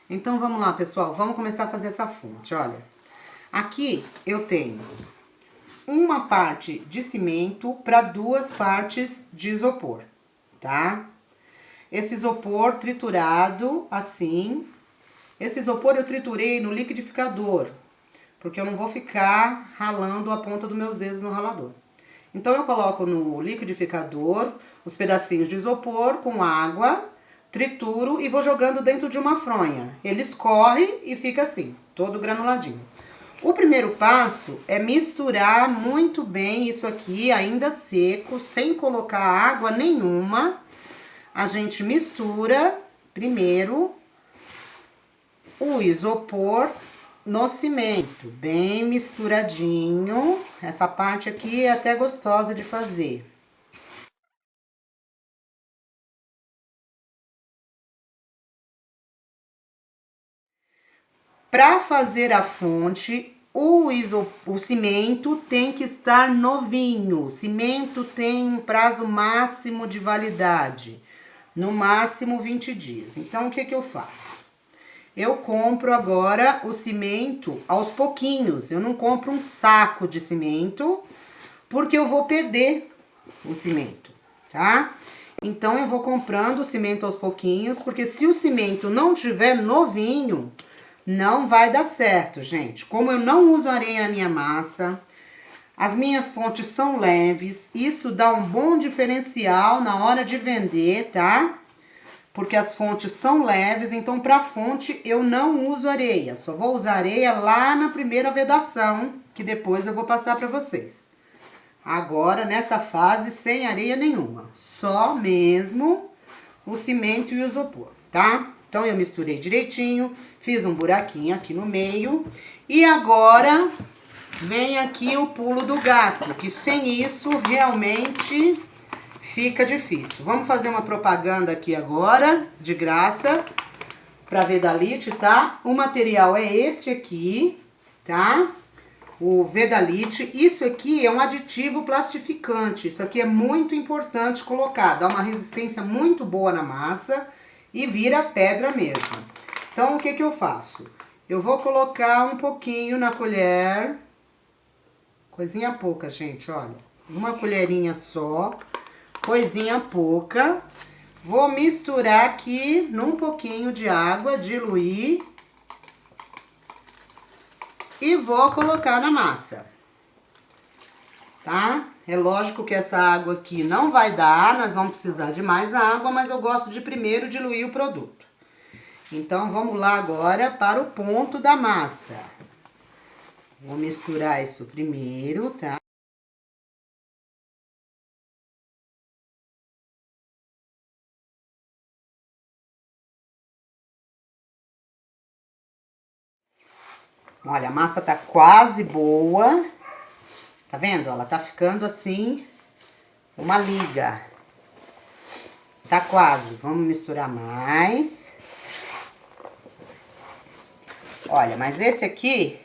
Então vamos lá, pessoal, vamos começar a fazer essa fonte, olha. Aqui eu tenho uma parte de cimento para 2 partes de isopor, tá? Esse isopor triturado, assim. Esse isopor eu triturei no liquidificador, porque eu não vou ficar ralando a ponta dos meus dedos no ralador. Então eu coloco no liquidificador os pedacinhos de isopor com água, trituro e vou jogando dentro de uma fronha. Ele escorre e fica assim, todo granuladinho. O primeiro passo é misturar muito bem isso aqui, ainda seco, sem colocar água nenhuma. A gente mistura primeiro o isopor no cimento, bem misturadinho. Essa parte aqui é até gostosa de fazer. Para fazer a fonte, o cimento tem que estar novinho. O cimento tem um prazo máximo de validade, no máximo 20 dias. Então, o que eu faço? Eu compro agora o cimento aos pouquinhos. Eu não compro um saco de cimento, porque eu vou perder o cimento, tá? Então, eu vou comprando o cimento aos pouquinhos, porque se o cimento não tiver novinho, não vai dar certo, gente. Como eu não uso areia na minha massa, as minhas fontes são leves, isso dá um bom diferencial na hora de vender, tá? Porque as fontes são leves, então para fonte eu não uso areia. Só vou usar areia lá na primeira vedação, que depois eu vou passar para vocês. Agora, nessa fase, sem areia nenhuma. Só mesmo o cimento e o isopor, tá? Então, eu misturei direitinho, fiz um buraquinho aqui no meio. E agora, vem aqui o pulo do gato, que sem isso, realmente fica difícil. Vamos fazer uma propaganda aqui agora, de graça, para Vedalite, tá? O material é este aqui, tá? O Vedalite. Isso aqui é um aditivo plastificante. Isso aqui é muito importante colocar. Dá uma resistência muito boa na massa e vira pedra mesmo. Então, o que eu faço? Eu vou colocar um pouquinho na colher. Coisinha pouca, gente, olha. Uma colherinha só. Coisinha pouca. Vou misturar aqui num pouquinho de água, diluir. E vou colocar na massa. Tá? É lógico que essa água aqui não vai dar, nós vamos precisar de mais água, mas eu gosto de primeiro diluir o produto. Então, vamos lá agora para o ponto da massa. Vou misturar isso primeiro, tá? Olha, a massa tá quase boa. Tá vendo? Ela tá ficando assim, uma liga. Tá quase. Vamos misturar mais. Olha, mas esse aqui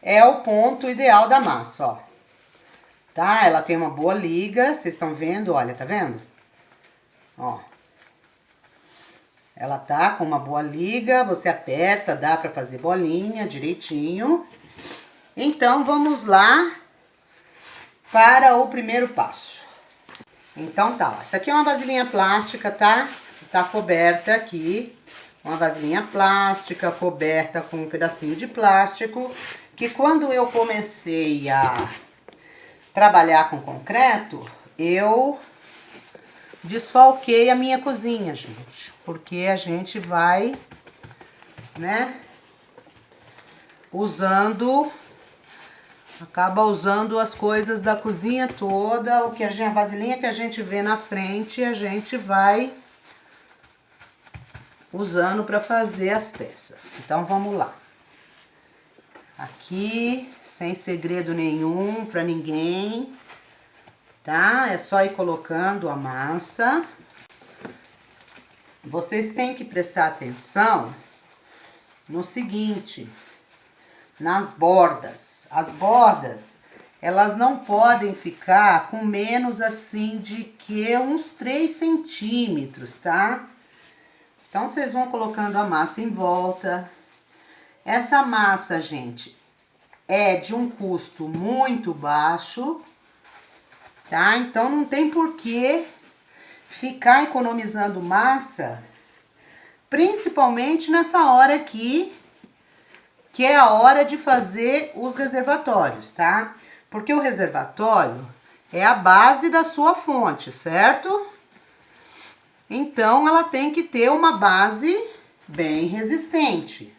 é o ponto ideal da massa, ó. Tá? Ela tem uma boa liga, vocês estão vendo? Olha, tá vendo? Ó. Ela tá com uma boa liga, você aperta, dá pra fazer bolinha direitinho. Então, vamos lá para o primeiro passo. Então tá, ó. Essa aqui é uma vasilhinha plástica, tá? Tá coberta aqui. Uma vasilhinha plástica coberta com um pedacinho de plástico. Que quando eu comecei a trabalhar com concreto, eu desfalquei a minha cozinha, gente. Porque a gente vai, né, acaba usando as coisas da cozinha toda, a vasilhinha que a gente vê na frente, a gente vai usando para fazer as peças. Então, vamos lá. Aqui, sem segredo nenhum para ninguém, tá? É só ir colocando a massa. Vocês têm que prestar atenção no seguinte, nas bordas. As bordas, elas não podem ficar com menos assim de que uns 3 centímetros, tá? Então, vocês vão colocando a massa em volta. Essa massa, gente, é de um custo muito baixo, tá? Então, não tem por que ficar economizando massa, principalmente nessa hora aqui, que é a hora de fazer os reservatórios, tá? Porque o reservatório é a base da sua fonte, certo? Então, ela tem que ter uma base bem resistente.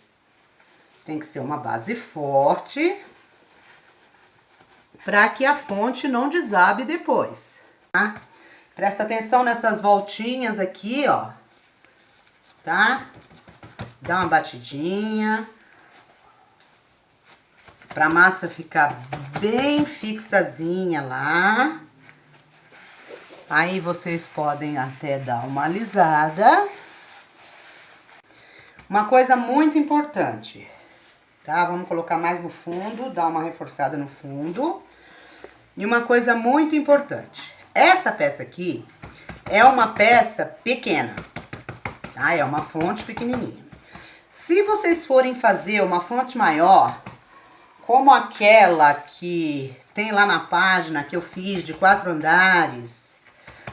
Tem que ser uma base forte para que a fonte não desabe depois, tá? Presta atenção nessas voltinhas aqui, ó, tá? Dá uma batidinha para a massa ficar bem fixazinha lá. Aí vocês podem até dar uma alisada. Uma coisa muito importante, tá? Vamos colocar mais no fundo, dar uma reforçada no fundo. E uma coisa muito importante, essa peça aqui é uma peça pequena, tá? É uma fonte pequenininha. Se vocês forem fazer uma fonte maior, como aquela que tem lá na página que eu fiz de 4 andares,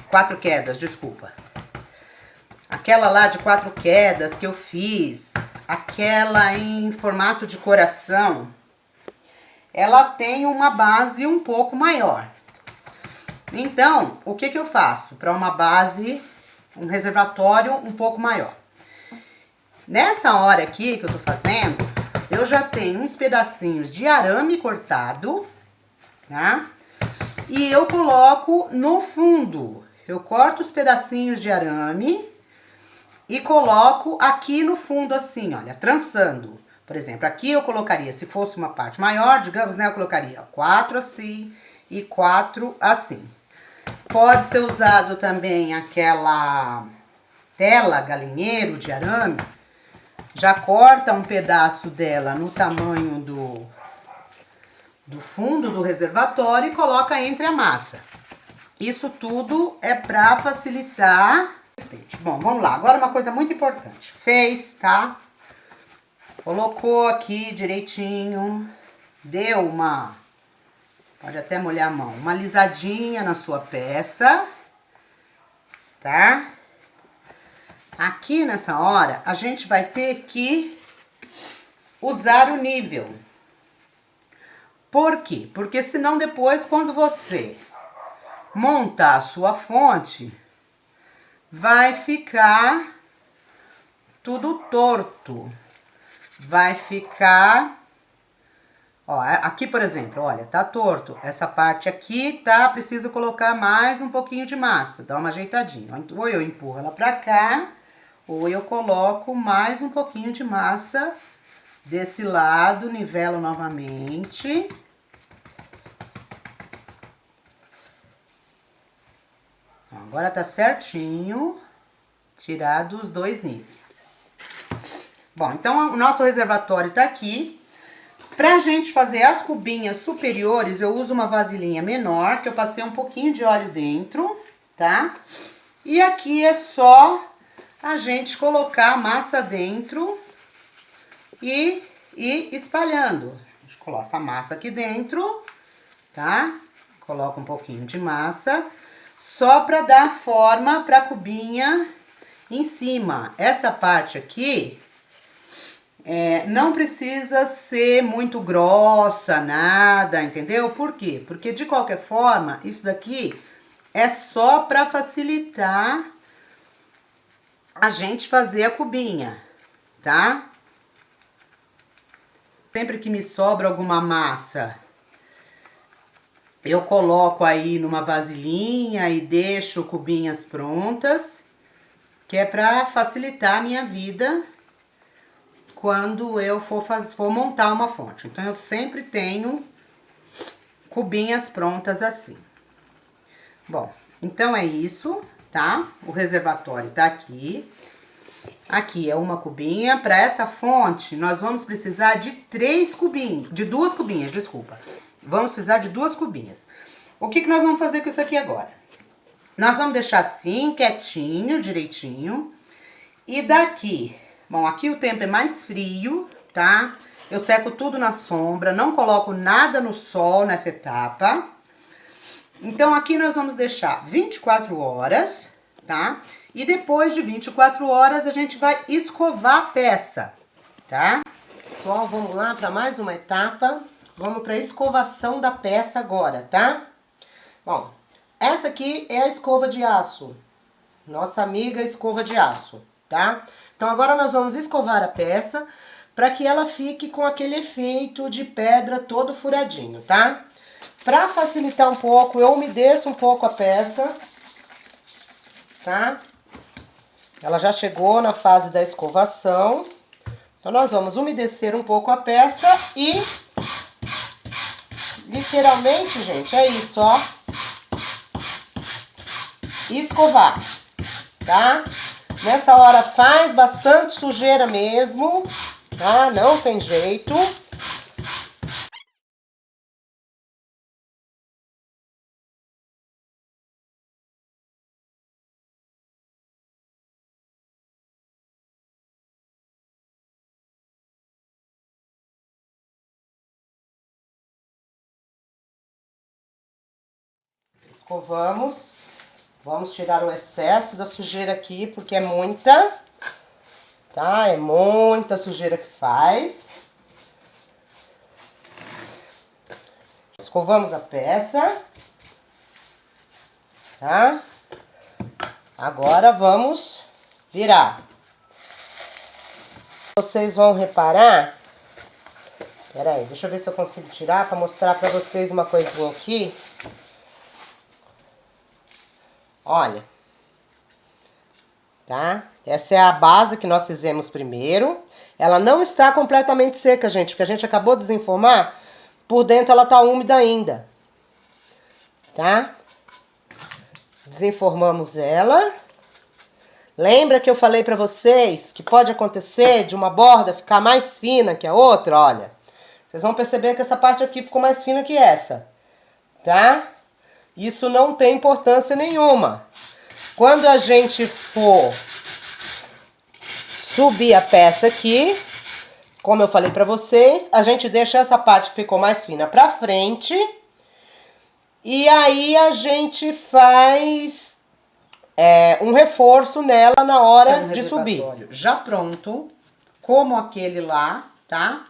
4 quedas, desculpa. Aquela lá de 4 quedas que eu fiz, aquela em formato de coração, ela tem uma base um pouco maior. Então, o que eu faço para uma base, um reservatório um pouco maior? Nessa hora aqui que eu tô fazendo, eu já tenho uns pedacinhos de arame cortado, tá? E eu coloco no fundo. Eu corto os pedacinhos de arame e coloco aqui no fundo assim, olha, trançando. Por exemplo, aqui eu colocaria, se fosse uma parte maior, digamos, né, eu colocaria 4 assim e 4 assim. Pode ser usado também aquela tela galinheiro de arame, já corta um pedaço dela no tamanho do fundo do reservatório e coloca entre a massa. Isso tudo é para facilitar. Bom, vamos lá. Agora uma coisa muito importante. Fez, tá? Colocou aqui direitinho. Deu uma... Pode até molhar a mão. Uma alisadinha na sua peça. Tá? Aqui nessa hora, a gente vai ter que usar o nível. Por quê? Porque senão depois, quando você montar a sua fonte, vai ficar tudo torto. Vai ficar... Ó, aqui, por exemplo, olha, tá torto. Essa parte aqui, tá? Preciso colocar mais um pouquinho de massa. Dá uma ajeitadinha. Ou eu empurro ela pra cá, ou eu coloco mais um pouquinho de massa desse lado, nivelo novamente. Agora tá certinho, tirado os 2 níveis. Bom, então o nosso reservatório tá aqui. Pra gente fazer as cubinhas superiores, eu uso uma vasilhinha menor, que eu passei um pouquinho de óleo dentro, tá? E aqui é só a gente colocar a massa dentro e ir espalhando. A gente coloca essa massa aqui dentro, tá? Coloca um pouquinho de massa, só para dar forma para a cubinha em cima. Essa parte aqui não precisa ser muito grossa, nada, entendeu? Por quê? Porque de qualquer forma, isso daqui é só para facilitar a gente fazer a cubinha, tá? Sempre que me sobra alguma massa, eu coloco aí numa vasilhinha e deixo cubinhas prontas, que é para facilitar a minha vida quando eu for montar uma fonte. Então, eu sempre tenho cubinhas prontas assim. Bom, então é isso, tá? O reservatório tá aqui. Aqui é uma cubinha. Para essa fonte, nós vamos precisar de 2 cubinhas, desculpa. Vamos precisar de 2 cubinhas. O que nós vamos fazer com isso aqui agora? Nós vamos deixar assim, quietinho, direitinho. E daqui, bom, aqui o tempo é mais frio, tá? Eu seco tudo na sombra, não coloco nada no sol nessa etapa. Então, aqui nós vamos deixar 24 horas, tá? E depois de 24 horas, a gente vai escovar a peça, tá? Pessoal, vamos lá para mais uma etapa. Vamos para a escovação da peça agora, tá? Bom, essa aqui é a escova de aço. Nossa amiga escova de aço, tá? Então, agora nós vamos escovar a peça para que ela fique com aquele efeito de pedra todo furadinho, tá? Para facilitar um pouco, eu umedeço um pouco a peça, tá? Ela já chegou na fase da escovação. Então, nós vamos umedecer um pouco a peça e, literalmente, gente, é isso, ó. Escovar, tá? Nessa hora faz bastante sujeira mesmo, tá? Não tem jeito. Escovamos. Vamos tirar o excesso da sujeira aqui, porque é muita, tá? É muita sujeira que faz. Escovamos a peça, tá? Agora vamos virar. Vocês vão reparar. Pera aí, deixa eu ver se eu consigo tirar para mostrar para vocês uma coisinha aqui. Olha, tá? Essa é a base que nós fizemos primeiro. Ela não está completamente seca, gente, porque a gente acabou de desenformar. Por dentro ela tá úmida ainda, tá? Desenformamos ela. Lembra que eu falei pra vocês que pode acontecer de uma borda ficar mais fina que a outra? Olha, vocês vão perceber que essa parte aqui ficou mais fina que essa, tá? Isso não tem importância nenhuma. Quando a gente for subir a peça aqui, como eu falei pra vocês, a gente deixa essa parte que ficou mais fina pra frente. E aí a gente faz um reforço nela na hora de subir. Já pronto, como aquele lá, tá?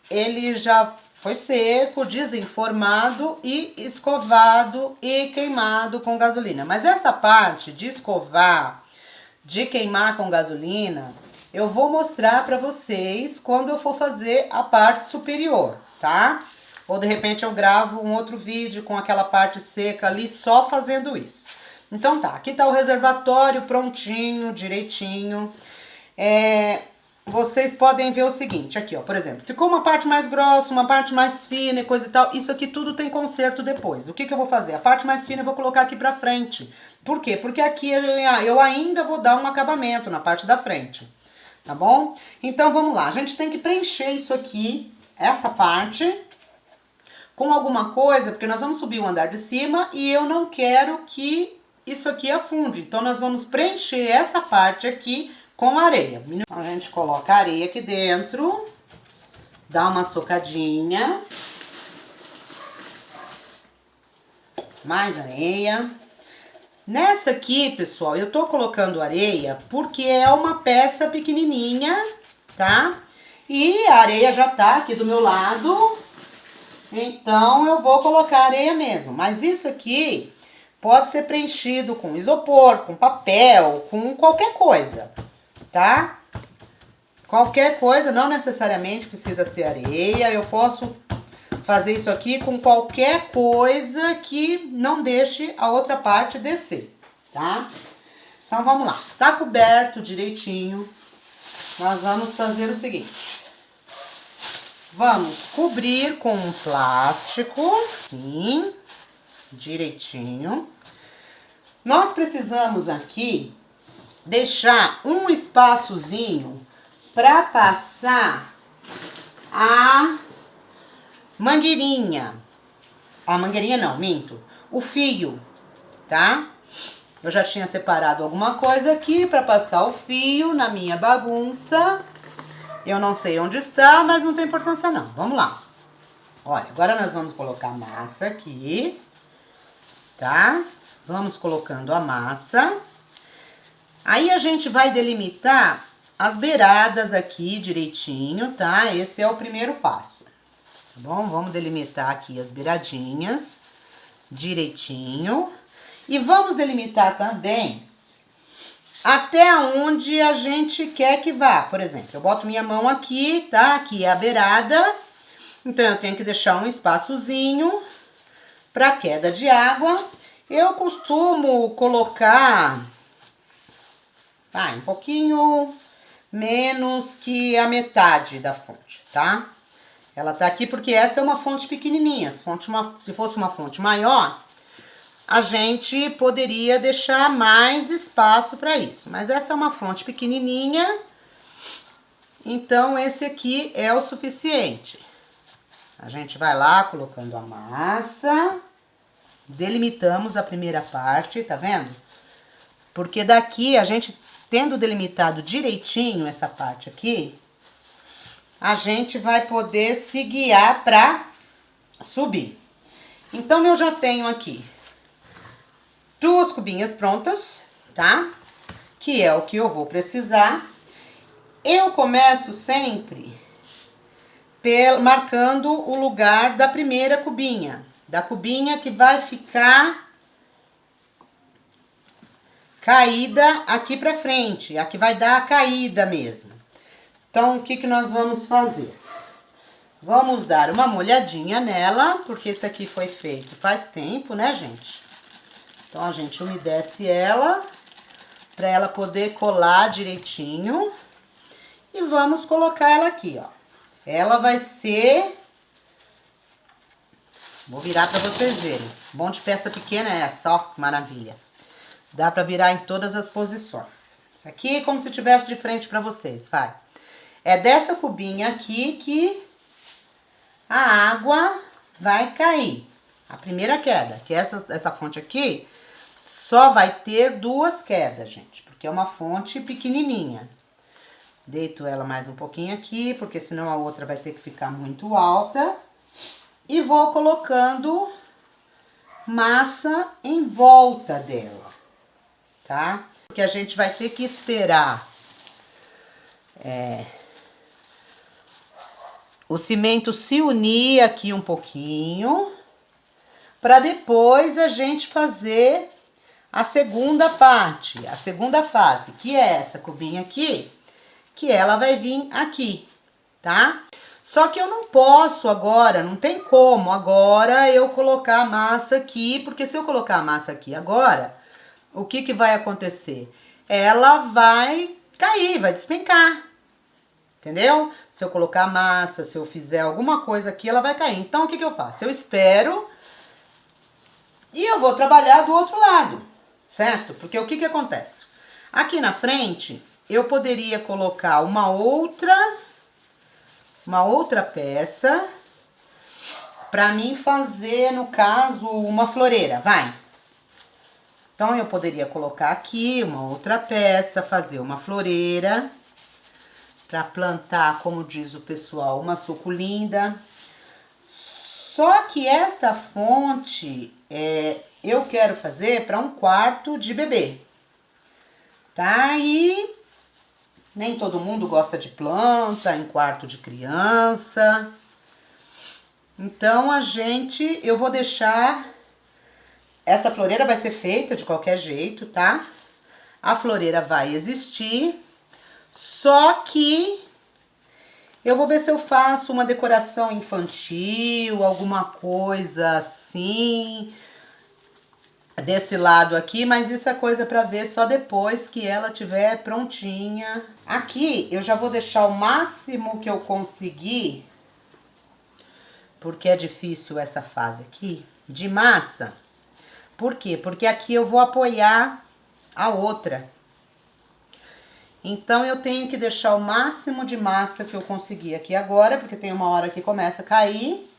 Ele já foi seco, desenformado e escovado e queimado com gasolina. Mas essa parte de escovar, de queimar com gasolina, eu vou mostrar pra vocês quando eu for fazer a parte superior, tá? Ou de repente eu gravo um outro vídeo com aquela parte seca ali só fazendo isso. Então tá, aqui tá o reservatório prontinho, direitinho. Vocês podem ver o seguinte, aqui ó, por exemplo, ficou uma parte mais grossa, uma parte mais fina e coisa e tal. Isso aqui tudo tem conserto depois. O que que eu vou fazer? A parte mais fina eu vou colocar aqui pra frente. Por quê? Porque aqui eu ainda vou dar um acabamento na parte da frente, tá bom? Então vamos lá, a gente tem que preencher isso aqui, essa parte, com alguma coisa, porque nós vamos subir o andar de cima e eu não quero que isso aqui afunde. Então nós vamos preencher essa parte aqui com areia. A gente coloca a areia aqui dentro, dá uma socadinha, mais areia. Nessa aqui, pessoal, eu tô colocando areia porque é uma peça pequenininha, tá? E a areia já tá aqui do meu lado, então eu vou colocar areia mesmo. Mas isso aqui pode ser preenchido com isopor, com papel, com qualquer coisa, tá? Qualquer coisa, não necessariamente precisa ser areia. Eu posso fazer isso aqui com qualquer coisa que não deixe a outra parte descer, tá? Então vamos lá. Tá coberto direitinho. Nós vamos fazer o seguinte. Vamos cobrir com um plástico, assim, direitinho. Nós precisamos aqui deixar um espaçozinho para passar a mangueirinha. A mangueirinha não, minto. O fio, tá? Eu já tinha separado alguma coisa aqui para passar o fio na minha bagunça. Eu não sei onde está, mas não tem importância não. Vamos lá. Olha, agora nós vamos colocar a massa aqui, tá? Vamos colocando a massa. Aí a gente vai delimitar as beiradas aqui direitinho, tá? Esse é o primeiro passo, tá bom? Vamos delimitar aqui as beiradinhas direitinho. E vamos delimitar também até onde a gente quer que vá. Por exemplo, eu boto minha mão aqui, tá? Aqui é a beirada. Então, eu tenho que deixar um espaçozinho para queda de água. Eu costumo colocar um pouquinho menos que a metade da fonte, tá? Ela tá aqui porque essa é uma fonte pequenininha. Se fosse uma fonte maior, a gente poderia deixar mais espaço para isso. Mas essa é uma fonte pequenininha, então esse aqui é o suficiente. A gente vai lá colocando a massa, delimitamos a primeira parte, tá vendo? Porque daqui, a gente tendo delimitado direitinho essa parte aqui, a gente vai poder se guiar para subir. Então, eu já tenho aqui 2 cubinhas prontas, tá? Que é o que eu vou precisar. Eu começo sempre marcando o lugar da primeira cubinha. Da cubinha que vai ficar caída aqui pra frente. A que vai dar a caída mesmo. Então, o que que nós vamos fazer? Vamos dar uma molhadinha nela, porque esse aqui foi feito faz tempo, né, gente? Então, a gente umedece ela, para ela poder colar direitinho. E vamos colocar ela aqui, ó. Ela vai ser... Vou virar para vocês verem. Bom de peça pequena é essa, ó, que maravilha. Dá para virar em todas as posições. Isso aqui é como se tivesse de frente para vocês, vai. É dessa cubinha aqui que a água vai cair. A primeira queda, que essa fonte aqui só vai ter 2 quedas, gente, porque é uma fonte pequenininha. Deito ela mais um pouquinho aqui, porque senão a outra vai ter que ficar muito alta. E vou colocando massa em volta dela, tá? Porque a gente vai ter que esperar o cimento se unir aqui um pouquinho, para depois a gente fazer a segunda parte, a segunda fase, que é essa cubinha aqui, que ela vai vir aqui, tá? Só que eu não posso agora, não tem como agora eu colocar a massa aqui, porque se eu colocar a massa aqui agora, o que que vai acontecer? Ela vai cair, vai despencar, entendeu? Se eu colocar a massa, se eu fizer alguma coisa aqui, ela vai cair. Então, o que que eu faço? Eu espero e eu vou trabalhar do outro lado, certo? Porque o que que acontece? Aqui na frente, eu poderia colocar uma outra peça para mim fazer, no caso, uma floreira, vai. Então, eu poderia colocar aqui uma outra peça, fazer uma floreira para plantar, como diz o pessoal, uma suculenta. Só que esta fonte eu quero fazer para um quarto de bebê, tá? E nem todo mundo gosta de planta em quarto de criança. Então, eu vou deixar... Essa floreira vai ser feita de qualquer jeito, tá? A floreira vai existir, só que eu vou ver se eu faço uma decoração infantil, alguma coisa assim, desse lado aqui, mas isso é coisa para ver só depois que ela tiver prontinha. Aqui eu já vou deixar o máximo que eu conseguir, porque é difícil essa fase aqui, de massa. Por quê? Porque aqui eu vou apoiar a outra. Então, eu tenho que deixar o máximo de massa que eu conseguir aqui agora, porque tem uma hora que começa a cair,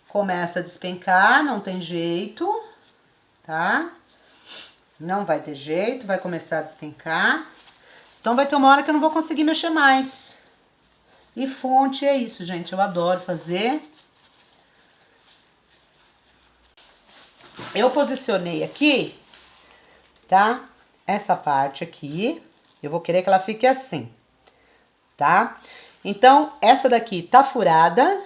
começa a despencar, não tem jeito, tá? Não vai ter jeito, vai começar a despencar. Então vai ter uma hora que eu não vou conseguir mexer mais. E fonte é isso, gente. Eu adoro fazer. Eu posicionei aqui, tá? Essa parte aqui. Eu vou querer que ela fique assim, tá? Então, essa daqui tá furada,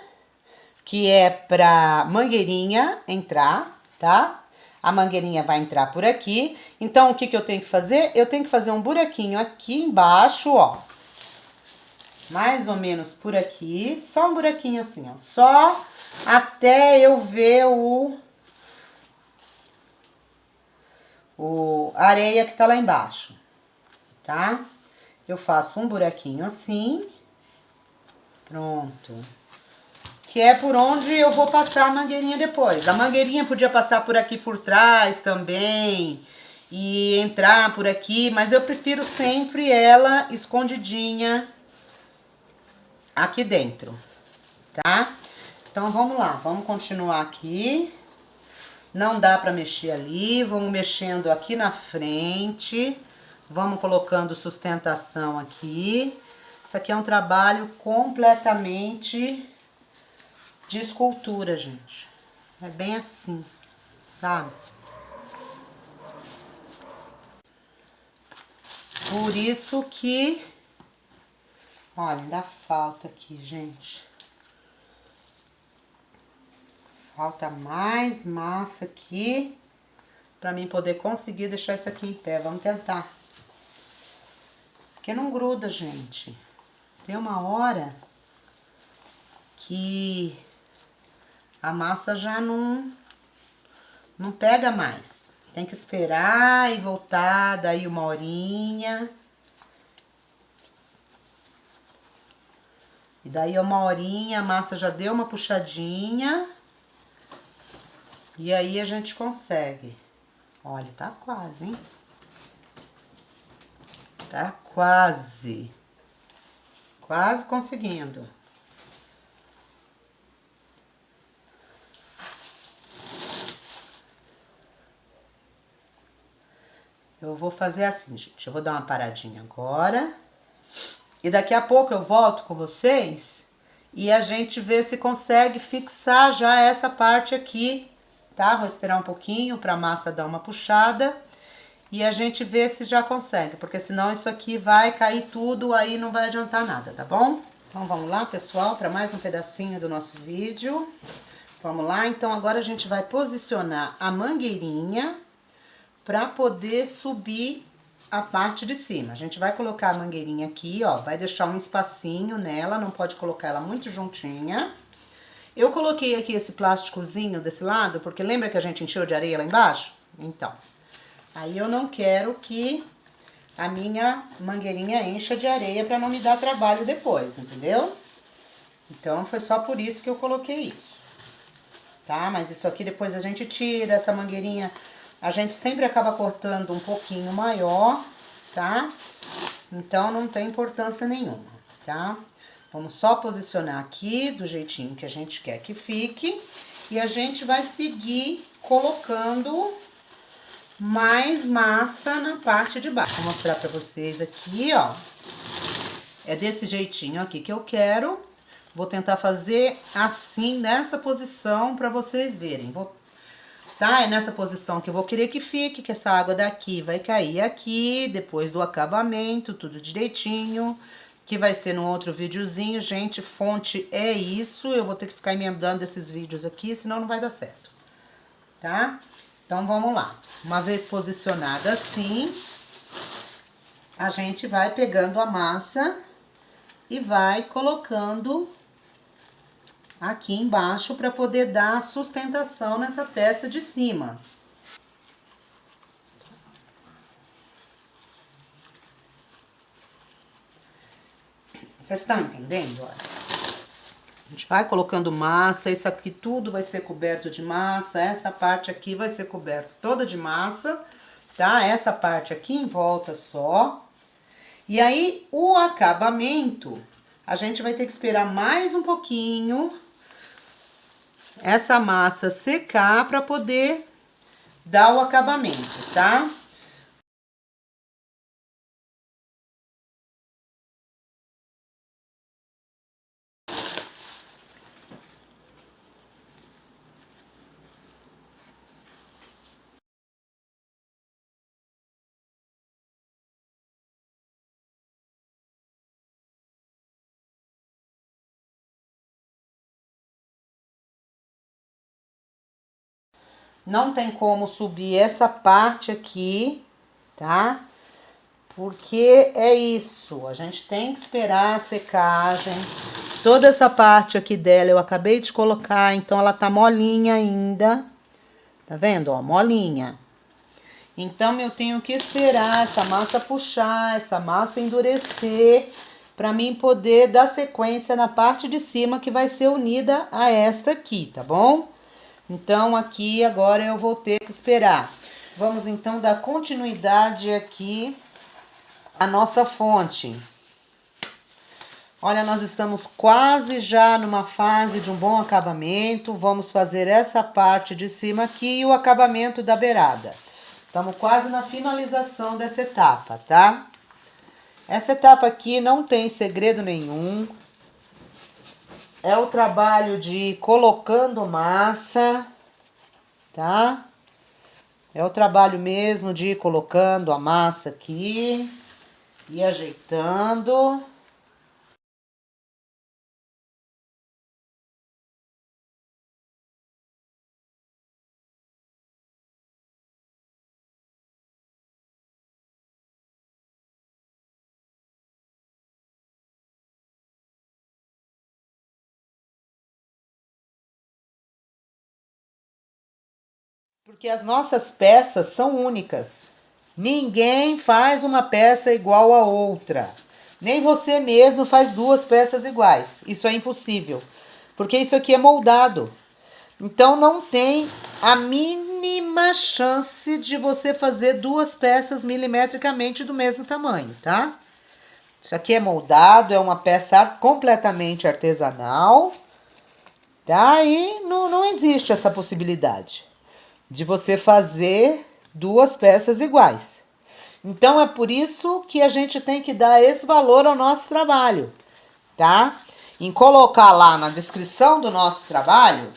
que é pra mangueirinha entrar, tá? A mangueirinha vai entrar por aqui. Então, o que que eu tenho que fazer? Eu tenho que fazer um buraquinho aqui embaixo, ó. Mais ou menos por aqui. Só um buraquinho assim, ó. Só até eu ver a areia que tá lá embaixo, tá? Eu faço um buraquinho assim. Pronto. Que é por onde eu vou passar a mangueirinha depois. A mangueirinha podia passar por aqui por trás também e entrar por aqui, mas eu prefiro sempre ela escondidinha aqui dentro, tá? Então vamos lá, vamos continuar aqui. Não dá para mexer ali, vamos mexendo aqui na frente, vamos colocando sustentação aqui. Isso aqui é um trabalho completamente de escultura, gente. É bem assim, sabe? Por isso que... Olha, ainda falta aqui, gente. Falta mais massa aqui pra mim poder conseguir deixar isso aqui em pé. Vamos tentar. Porque não gruda, gente. Tem uma hora que a massa já não pega mais. Tem que esperar e voltar daí uma horinha. E daí uma horinha a massa já deu uma puxadinha. E aí a gente consegue. Olha, tá quase, hein? Tá quase. Quase conseguindo. Eu vou fazer assim, gente. Eu vou dar uma paradinha agora. E daqui a pouco eu volto com vocês e a gente vê se consegue fixar já essa parte aqui, tá? Vou esperar um pouquinho para a massa dar uma puxada e a gente vê se já consegue, porque senão isso aqui vai cair tudo, aí não vai adiantar nada, tá bom? Então vamos lá, pessoal, para mais um pedacinho do nosso vídeo. Vamos lá, então agora a gente vai posicionar a mangueirinha para poder subir a parte de cima. A gente vai colocar a mangueirinha aqui, ó, vai deixar um espacinho nela, não pode colocar ela muito juntinha. Eu coloquei aqui esse plásticozinho desse lado, porque lembra que a gente encheu de areia lá embaixo? Então, aí eu não quero que a minha mangueirinha encha de areia para não me dar trabalho depois, entendeu? Então, foi só por isso que eu coloquei isso, tá? Mas isso aqui depois a gente tira, essa mangueirinha... A gente sempre acaba cortando um pouquinho maior, tá? Então, não tem importância nenhuma, tá? Vamos só posicionar aqui do jeitinho que a gente quer que fique. E a gente vai seguir colocando mais massa na parte de baixo. Vou mostrar pra vocês aqui, ó. É desse jeitinho aqui que eu quero. Vou tentar fazer assim, nessa posição, pra vocês verem. Tá? É nessa posição que eu vou querer que fique, que essa água daqui vai cair aqui, depois do acabamento, tudo direitinho, que vai ser no outro videozinho. Gente, fonte é isso, eu vou ter que ficar emendando esses vídeos aqui, senão não vai dar certo, tá? Então, vamos lá. Uma vez posicionada assim, a gente vai pegando a massa e vai colocando aqui embaixo para poder dar sustentação nessa peça de cima. Vocês estão entendendo? Olha. A gente vai colocando massa, isso aqui tudo vai ser coberto de massa, essa parte aqui vai ser coberta toda de massa, tá? Essa parte aqui em volta só. E aí, o acabamento, a gente vai ter que esperar mais um pouquinho essa massa secar para poder dar o acabamento, tá? Não tem como subir essa parte aqui, tá? Porque é isso, a gente tem que esperar a secagem. Toda essa parte aqui dela eu acabei de colocar, então ela tá molinha ainda. Tá vendo, ó, molinha. Então eu tenho que esperar essa massa puxar, essa massa endurecer, para mim poder dar sequência na parte de cima que vai ser unida a esta aqui, tá bom? Então aqui agora eu vou ter que esperar. Vamos então dar continuidade aqui à nossa fonte. Olha, nós estamos quase já numa fase de um bom acabamento. Vamos fazer essa parte de cima aqui e o acabamento da beirada. Estamos quase na finalização dessa etapa, tá? Essa etapa aqui não tem segredo nenhum. É o trabalho de ir colocando massa, tá? É o trabalho mesmo de ir colocando a massa aqui e ajeitando. Porque as nossas peças são únicas. Ninguém faz uma peça igual a outra. Nem você mesmo faz duas peças iguais. Isso é impossível. Porque isso aqui é moldado. Então não tem a mínima chance de você fazer duas peças milimetricamente do mesmo tamanho, tá? Isso aqui é moldado, é uma peça completamente artesanal, tá? E não existe essa possibilidade de você fazer duas peças iguais. Então é por isso que a gente tem que dar esse valor ao nosso trabalho, tá? Em colocar lá na descrição do nosso trabalho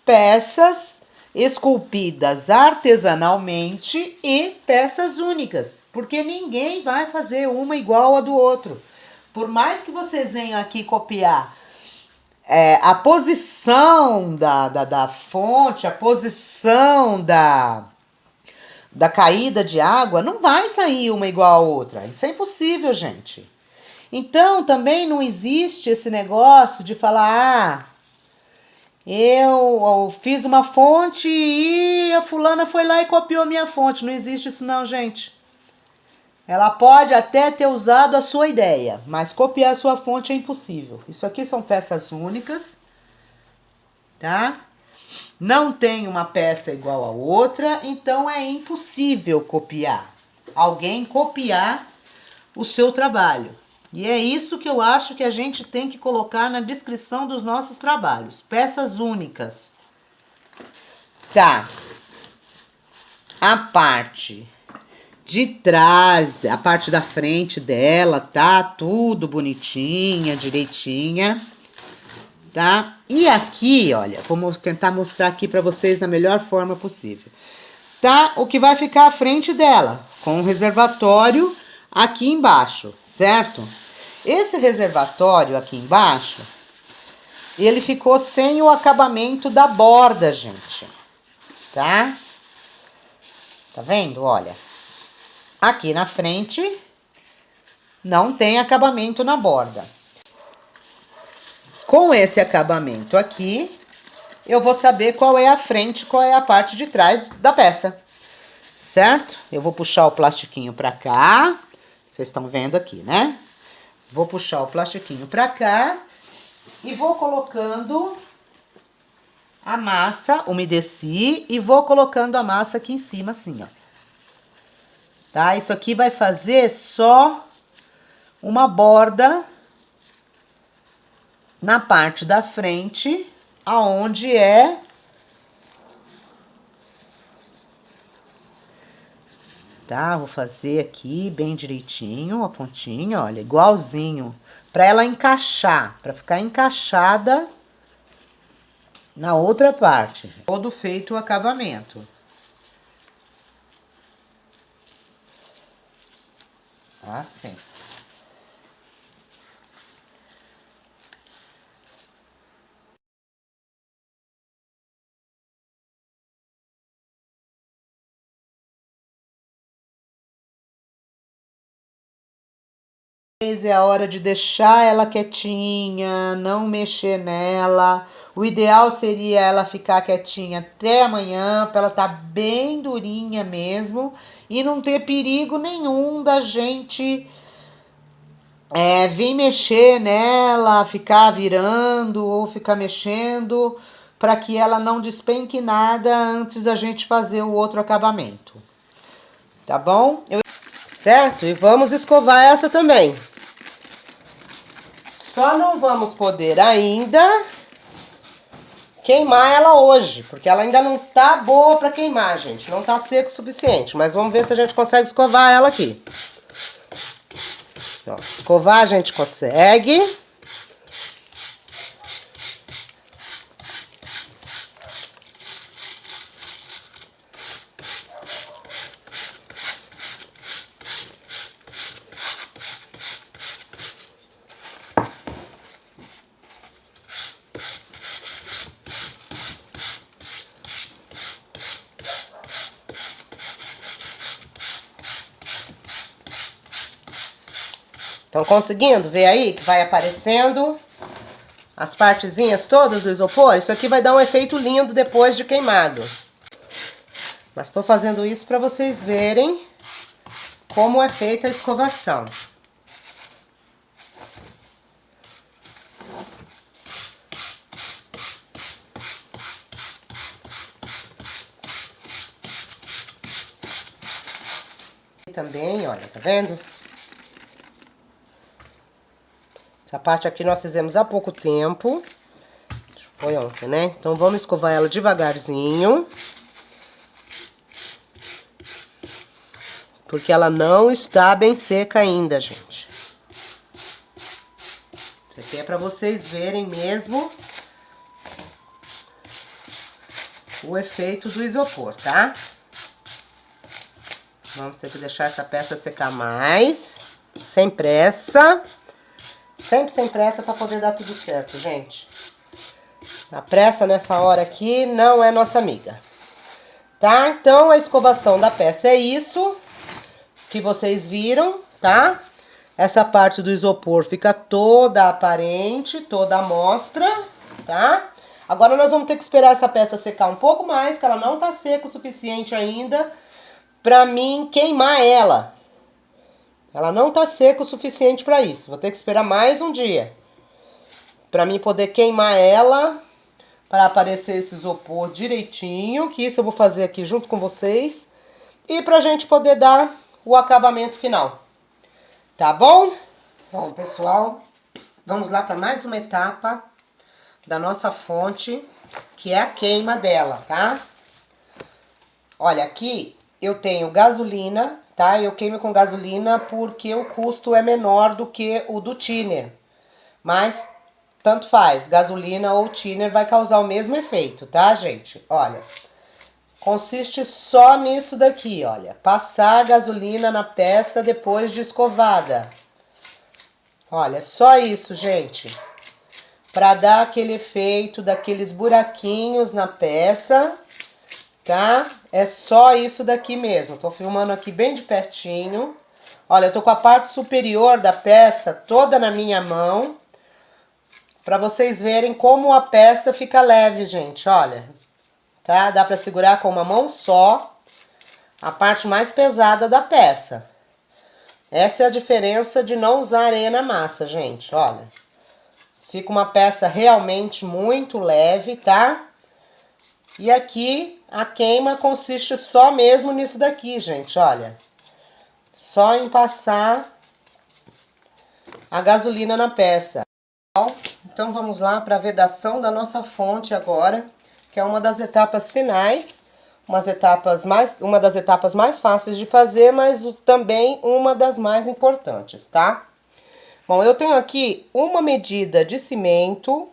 peças esculpidas artesanalmente e peças únicas, porque ninguém vai fazer uma igual a do outro. Por mais que vocês venham aqui copiar a posição da fonte, a posição da caída de água, não vai sair uma igual a outra. Isso é impossível, gente. Então, também não existe esse negócio de falar, eu fiz uma fonte e a fulana foi lá e copiou minha fonte. Não existe isso não, gente. Ela pode até ter usado a sua ideia, mas copiar a sua fonte é impossível. Isso aqui são peças únicas, tá? Não tem uma peça igual a outra, então é impossível copiar. Alguém copiar o seu trabalho. E é isso que eu acho que a gente tem que colocar na descrição dos nossos trabalhos. Peças únicas. Tá. A parte de trás, a parte da frente dela, tá tudo bonitinha, direitinha, tá? E aqui, olha, vou tentar mostrar aqui pra vocês da melhor forma possível. Tá o que vai ficar à frente dela, com o reservatório aqui embaixo, certo? Esse reservatório aqui embaixo, ele ficou sem o acabamento da borda, gente, tá? Tá vendo? Olha, aqui na frente não tem acabamento na borda. Com esse acabamento aqui, eu vou saber qual é a frente, qual é a parte de trás da peça, certo? Eu vou puxar o plastiquinho pra cá, vocês estão vendo aqui, né? Vou puxar o plastiquinho pra cá e vou colocando a massa, umedeci e vou colocando a massa aqui em cima assim, ó. Tá? Isso aqui vai fazer só uma borda na parte da frente, aonde tá? Vou fazer aqui bem direitinho a pontinha, olha, igualzinho, para ela encaixar, para ficar encaixada na outra parte. Todo feito o acabamento. Assim. É a hora de deixar ela quietinha, não mexer nela. O ideal seria ela ficar quietinha até amanhã, para ela estar bem durinha mesmo e não ter perigo nenhum da gente vir mexer nela, ficar virando ou ficar mexendo, para que ela não despenque nada antes da gente fazer o outro acabamento. Tá bom? Certo? E vamos escovar essa também. Só não vamos poder ainda queimar ela hoje, porque ela ainda não tá boa para queimar, gente. Não tá seco o suficiente, mas vamos ver se a gente consegue escovar ela aqui. Ó, escovar a gente consegue. Estão conseguindo ver aí que vai aparecendo as partezinhas todas do isopor? Isso aqui vai dar um efeito lindo depois de queimado. Mas estou fazendo isso para vocês verem como é feita a escovação. E também, olha, tá vendo? Essa parte aqui nós fizemos há pouco tempo. Foi ontem, né? Então vamos escovar ela devagarzinho. Porque ela não está bem seca ainda, gente. Isso aqui é para vocês verem mesmo o efeito do isopor, tá? Vamos ter que deixar essa peça secar mais. Sem pressa. Sempre sem pressa para poder dar tudo certo, gente. A pressa nessa hora aqui não é nossa amiga. Tá? Então a escovação da peça é isso que vocês viram, tá? Essa parte do isopor fica toda aparente, toda à mostra, tá? Agora nós vamos ter que esperar essa peça secar um pouco mais, que ela não tá seca o suficiente ainda pra mim queimar ela. Ela não tá seca o suficiente pra isso. Vou ter que esperar mais um dia pra mim poder queimar ela, para aparecer esse isopor direitinho, que isso eu vou fazer aqui junto com vocês, e pra gente poder dar o acabamento final. Tá bom? Bom, pessoal, vamos lá para mais uma etapa da nossa fonte, que é a queima dela, tá? Olha, aqui eu tenho gasolina, tá? Eu queimo com gasolina porque o custo é menor do que o do thinner. Mas tanto faz, gasolina ou thinner vai causar o mesmo efeito, tá, gente? Olha, consiste só nisso daqui, olha. Passar a gasolina na peça depois de escovada. Olha, só isso, gente. Pra dar aquele efeito daqueles buraquinhos na peça, tá? É só isso daqui mesmo. Tô filmando aqui bem de pertinho. Olha, eu tô com a parte superior da peça toda na minha mão, pra vocês verem como a peça fica leve, gente, olha. Tá? Dá pra segurar com uma mão só a parte mais pesada da peça. Essa é a diferença de não usar areia na massa, gente, olha. Fica uma peça realmente muito leve, tá? E aqui a queima consiste só mesmo nisso daqui, gente, olha. Só em passar a gasolina na peça. Então vamos lá para a vedação da nossa fonte agora, que é uma das etapas finais, uma das etapas mais fáceis de fazer, mas também uma das mais importantes, tá? Bom, eu tenho aqui uma medida de cimento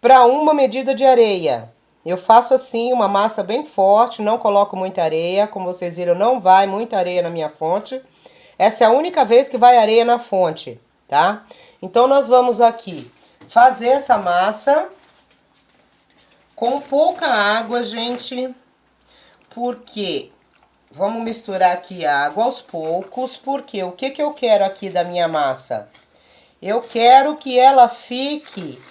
para uma medida de areia. Eu faço assim uma massa bem forte, não coloco muita areia, como vocês viram, não vai muita areia na minha fonte. Essa é a única vez que vai areia na fonte, tá? Então nós vamos aqui fazer essa massa com pouca água, gente, porque vamos misturar aqui a água aos poucos, porque o que eu quero aqui da minha massa? Eu quero que ela fique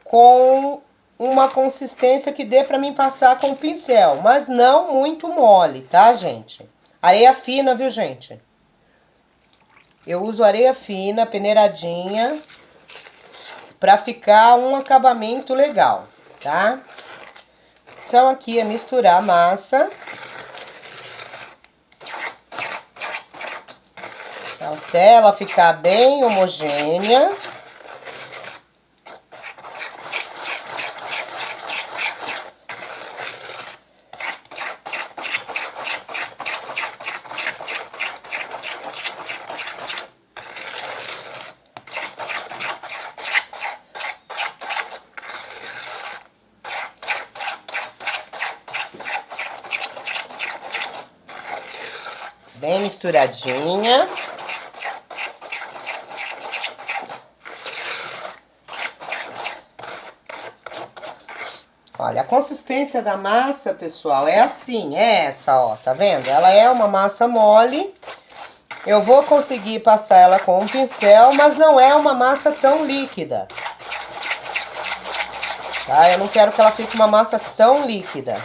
com uma consistência que dê para mim passar com o pincel, mas não muito mole, tá, gente? Areia fina, viu, gente? Eu uso areia fina, peneiradinha, para ficar um acabamento legal, tá? Então, aqui é misturar a massa. Até ela ficar bem homogênea. Bem misturadinha. Olha, a consistência da massa, pessoal, é assim, é essa, ó, tá vendo? Ela é uma massa mole. Eu vou conseguir passar ela com um pincel, mas não é uma massa tão líquida. Tá? Eu não quero que ela fique uma massa tão líquida.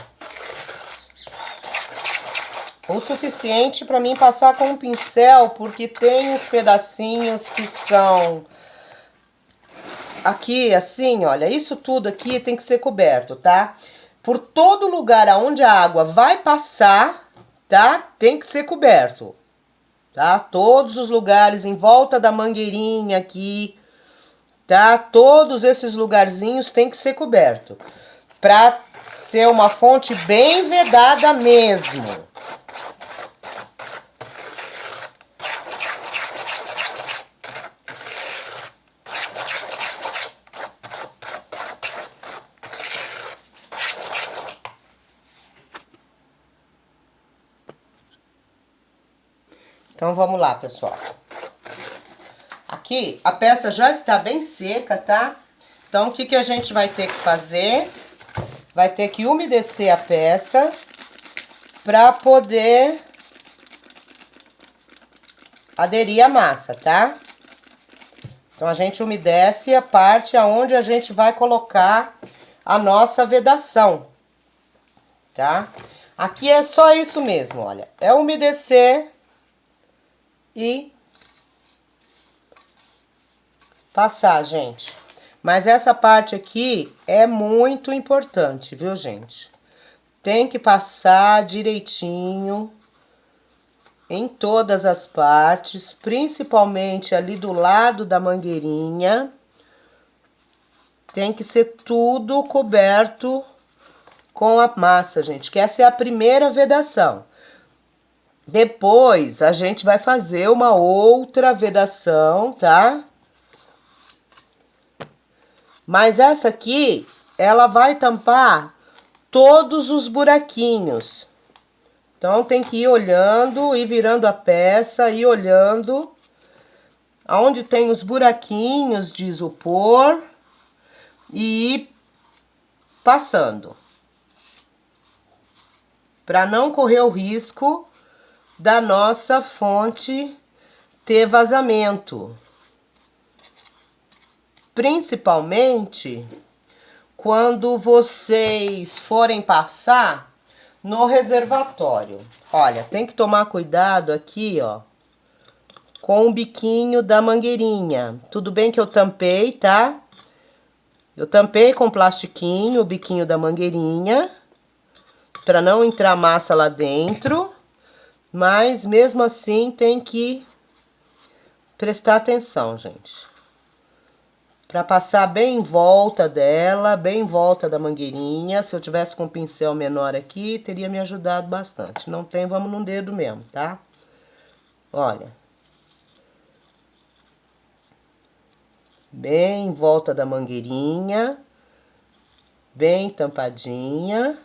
O suficiente para mim passar com um pincel, porque tem uns pedacinhos que são aqui, assim, olha, isso tudo aqui tem que ser coberto, tá? Por todo lugar aonde a água vai passar, tá? Tem que ser coberto, tá? Todos os lugares em volta da mangueirinha aqui, tá? Todos esses lugarzinhos tem que ser coberto, pra ser uma fonte bem vedada mesmo. Então, vamos lá, pessoal. Aqui, a peça já está bem seca, tá? Então, o que que a gente vai ter que fazer? Vai ter que umedecer a peça para poder aderir a massa, tá? Então, a gente umedece a parte aonde a gente vai colocar a nossa vedação, tá? Aqui é só isso mesmo, olha. É umedecer e passar, gente. Mas essa parte aqui é muito importante, viu, gente? Tem que passar direitinho em todas as partes, principalmente ali do lado da mangueirinha. Tem que ser tudo coberto com a massa, gente, que essa é a primeira vedação. Depois, a gente vai fazer uma outra vedação, tá? Mas essa aqui, ela vai tampar todos os buraquinhos. Então, tem que ir olhando e virando a peça e olhando aonde tem os buraquinhos de isopor e ir passando. Para não correr o risco da nossa fonte ter vazamento. Principalmente quando vocês forem passar no reservatório. Olha, tem que tomar cuidado aqui, ó, com o biquinho da mangueirinha. Tudo bem que eu tampei, tá? Eu tampei com plastiquinho o biquinho da mangueirinha, para não entrar massa lá dentro. Mas mesmo assim tem que prestar atenção, gente. Para passar bem em volta dela, bem em volta da mangueirinha. Se eu tivesse com um pincel menor aqui, teria me ajudado bastante. Não tem, vamos no dedo mesmo, tá? Olha. Bem em volta da mangueirinha. Bem tampadinha.